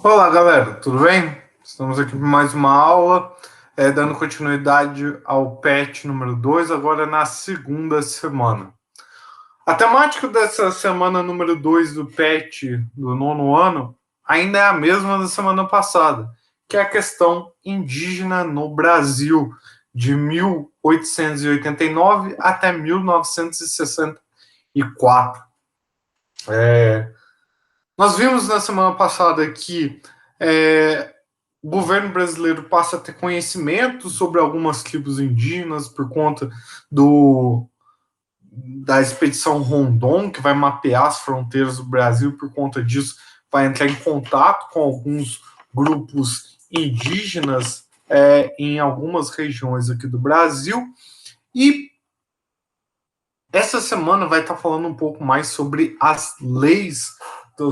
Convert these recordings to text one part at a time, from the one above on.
Olá, galera, tudo bem? Estamos aqui para mais uma aula, dando continuidade ao PET número 2, agora na segunda semana. A temática dessa semana número 2 do PET do nono ano ainda é a mesma da semana passada, que é a questão indígena no Brasil, de 1889 até 1964. Nós vimos na semana passada que o governo brasileiro passa a ter conhecimento sobre algumas tribos indígenas por conta da expedição Rondon, que vai mapear as fronteiras do Brasil. Por conta disso, vai entrar em contato com alguns grupos indígenas em algumas regiões aqui do Brasil. E essa semana vai estar falando um pouco mais sobre as leis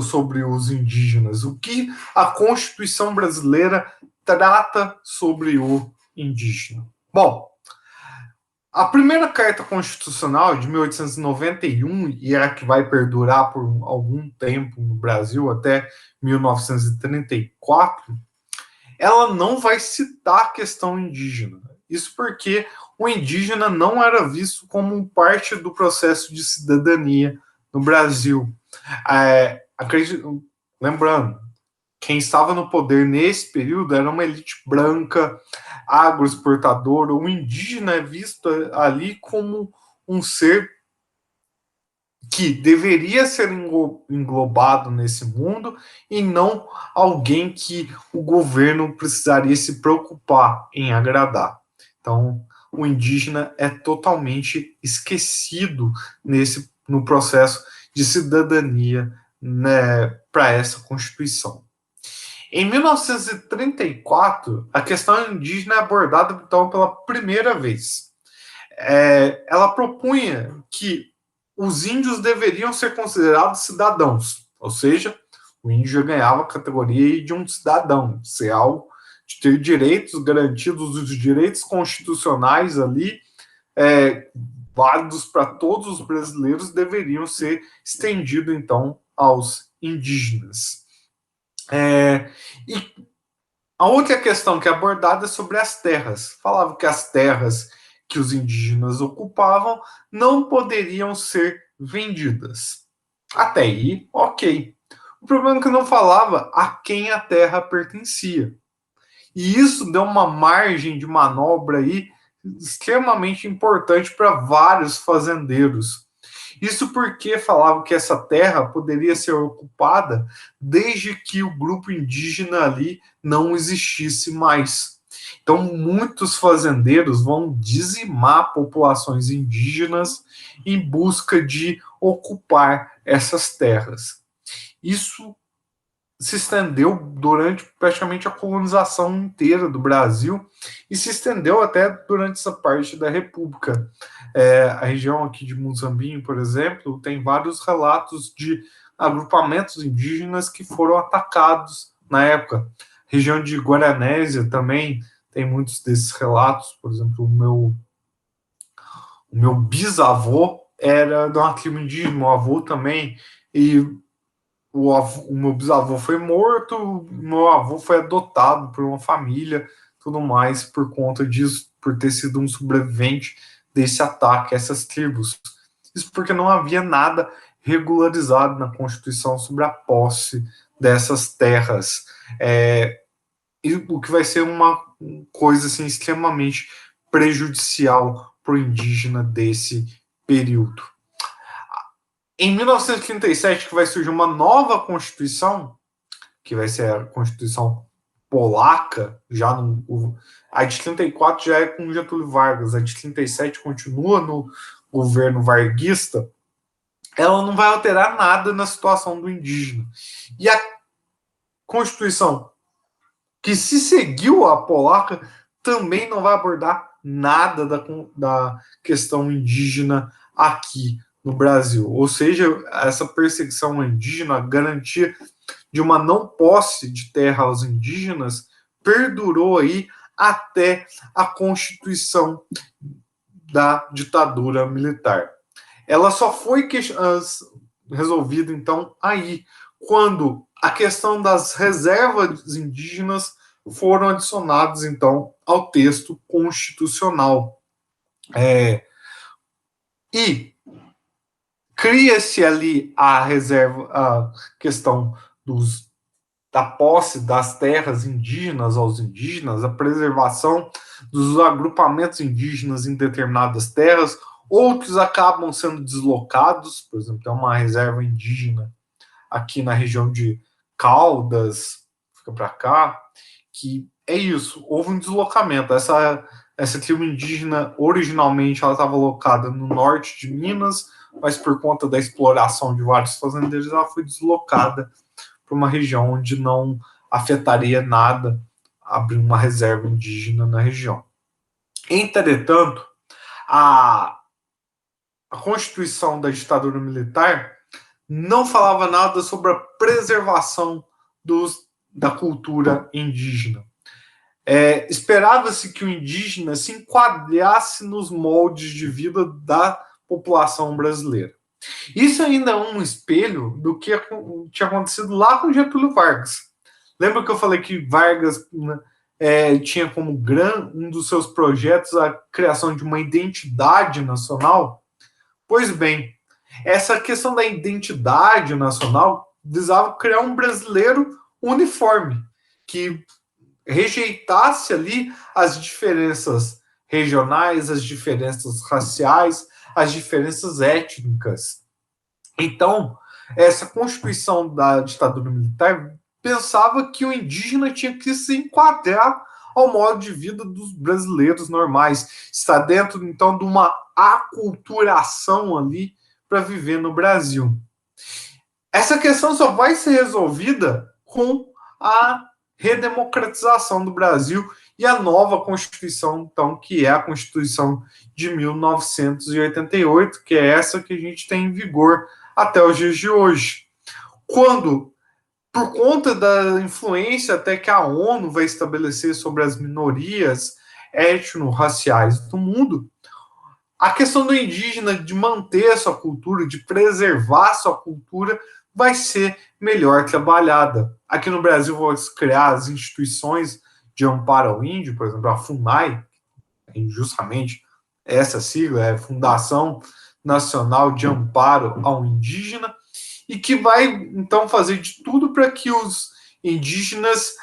sobre os indígenas, o que a Constituição brasileira trata sobre o indígena. Bom, a primeira carta constitucional de 1891, e é a que vai perdurar por algum tempo no Brasil, até 1934, ela não vai citar a questão indígena. Isso porque o indígena não era visto como parte do processo de cidadania no Brasil. Lembrando, quem estava no poder nesse período era uma elite branca, agroexportadora. O indígena é visto ali como um ser que deveria ser englobado nesse mundo e não alguém que o governo precisaria se preocupar em agradar. Então, o indígena é totalmente esquecido no processo de cidadania, né, para essa Constituição. Em 1934, a questão indígena é abordada então pela primeira vez. Ela propunha que os índios deveriam ser considerados cidadãos, ou seja, o índio ganhava a categoria de um cidadão, ser algo de ter direitos garantidos, os direitos constitucionais ali, válidos para todos os brasileiros, deveriam ser estendidos então aos indígenas. E a outra questão que é abordada é sobre as terras. Falava que as terras que os indígenas ocupavam não poderiam ser vendidas. Até aí, ok. O problema é que não falava a quem a terra pertencia. E isso deu uma margem de manobra aí extremamente importante para vários fazendeiros. Isso porque falava que essa terra poderia ser ocupada desde que o grupo indígena ali não existisse mais. Então, muitos fazendeiros vão dizimar populações indígenas em busca de ocupar essas terras. Isso se estendeu durante praticamente a colonização inteira do Brasil e se estendeu até durante essa parte da República. A região aqui de Muzambinho, por exemplo, tem vários relatos de agrupamentos indígenas que foram atacados na época. A região de Guaranésia também tem muitos desses relatos. Por exemplo, o meu bisavô era de uma tribo indígena, meu avô também, e o meu bisavô foi morto, o meu avô foi adotado por uma família, tudo mais, por conta disso, por ter sido um sobrevivente desse ataque a essas tribos. Isso porque não havia nada regularizado na Constituição sobre a posse dessas terras. E o que vai ser uma coisa assim, extremamente prejudicial para o indígena desse período. Em 1937, que vai surgir uma nova Constituição, que vai ser a Constituição polaca, a de 34 já é com Getúlio Vargas, a de 37 continua no governo varguista. Ela não vai alterar nada na situação do indígena. E a Constituição que se seguiu a polaca também não vai abordar nada da questão indígena aqui no Brasil. Ou seja, essa perseguição indígena, a garantia de uma não posse de terra aos indígenas, perdurou aí até a Constituição da ditadura militar. Ela só foi resolvida, então, aí, quando a questão das reservas indígenas foram adicionadas, então, ao texto constitucional. E cria-se ali a reserva, a questão da posse das terras indígenas aos indígenas, a preservação dos agrupamentos indígenas em determinadas terras, outros acabam sendo deslocados, por exemplo, tem uma reserva indígena aqui na região de Caldas, fica para cá, que é isso, houve um deslocamento. Essa tribo indígena, originalmente, ela estava locada no norte de Minas, mas por conta da exploração de vários fazendeiros, ela foi deslocada para uma região onde não afetaria nada abrir uma reserva indígena na região. Entretanto, a Constituição da ditadura militar não falava nada sobre a preservação da cultura indígena. Esperava-se que o indígena se enquadrasse nos moldes de vida da população brasileira. Isso ainda é um espelho do que tinha acontecido lá com Getúlio Vargas. Lembra que eu falei que Vargas tinha como um dos seus projetos a criação de uma identidade nacional? Pois bem, essa questão da identidade nacional visava criar um brasileiro uniforme, que rejeitasse ali as diferenças regionais, as diferenças raciais, as diferenças étnicas. Então, essa Constituição da ditadura militar pensava que o indígena tinha que se enquadrar ao modo de vida dos brasileiros normais, está dentro, então, de uma aculturação ali para viver no Brasil. Essa questão só vai ser resolvida com a redemocratização do Brasil e a nova Constituição, então, que é a Constituição de 1988, que é essa que a gente tem em vigor até os dias de hoje. Quando, por conta da influência até que a ONU vai estabelecer sobre as minorias étnico-raciais do mundo, a questão do indígena, de manter a sua cultura, de preservar a sua cultura, vai ser melhor trabalhada. Aqui no Brasil, vão criar as instituições de amparo ao índio, por exemplo, a FUNAI, justamente essa sigla é Fundação Nacional de Amparo ao Indígena, e que vai, então, fazer de tudo para que os indígenas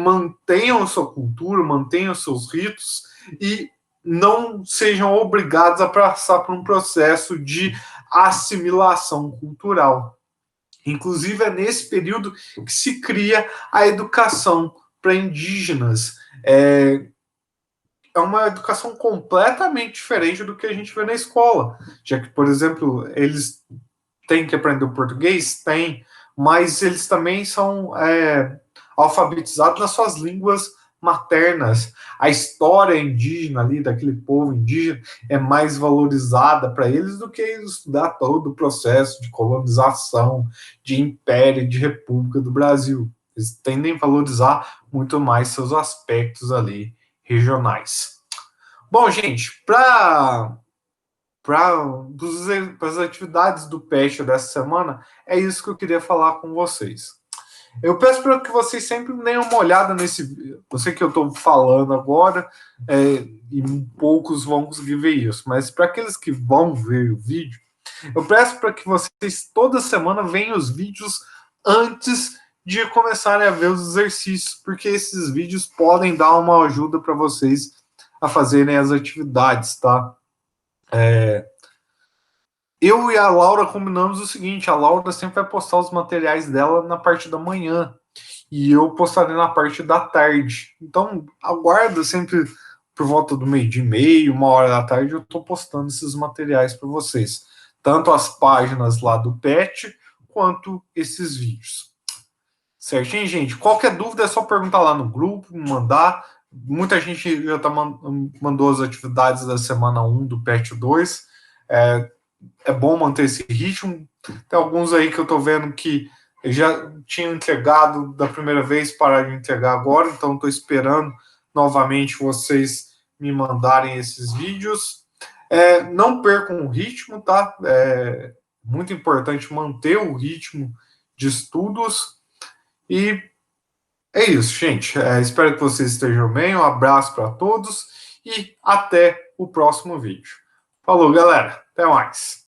mantenham sua cultura, mantenham seus ritos e não sejam obrigados a passar por um processo de assimilação cultural. Inclusive, é nesse período que se cria a educação para indígenas. É uma educação completamente diferente do que a gente vê na escola. Já que, por exemplo, eles têm que aprender o português? Tem, mas eles também são alfabetizados nas suas línguas maternas. A história indígena ali, daquele povo indígena, é mais valorizada para eles do que estudar todo o processo de colonização, de império, de república do Brasil. Eles tendem a valorizar muito mais seus aspectos ali regionais. Bom, gente, para as atividades do PET dessa semana, é isso que eu queria falar com vocês. Eu peço para que vocês sempre deem uma olhada nesse vídeo. Eu sei que eu estou falando agora e poucos vão conseguir ver isso, mas para aqueles que vão ver o vídeo, eu peço para que vocês toda semana venham os vídeos antes de começarem a ver os exercícios, porque esses vídeos podem dar uma ajuda para vocês a fazerem as atividades, tá? Eu e a Laura combinamos o seguinte: a Laura sempre vai postar os materiais dela na parte da manhã e eu postarei na parte da tarde. Então, aguarda sempre por volta do meio-dia e meio, 1 hora da tarde, eu estou postando esses materiais para vocês. Tanto as páginas lá do PET, quanto esses vídeos. Certinho, gente? Qualquer dúvida é só perguntar lá no grupo, mandar. Muita gente já mandou as atividades da semana 1 do PET 2. É bom manter esse ritmo. Tem alguns aí que eu tô vendo que já tinham entregado da primeira vez, pararam de entregar agora, então estou esperando novamente vocês me mandarem esses vídeos. Não percam o ritmo, tá? É muito importante manter o ritmo de estudos. E é isso, gente. Espero que vocês estejam bem. Um abraço para todos e até o próximo vídeo. Falou, galera. Até mais.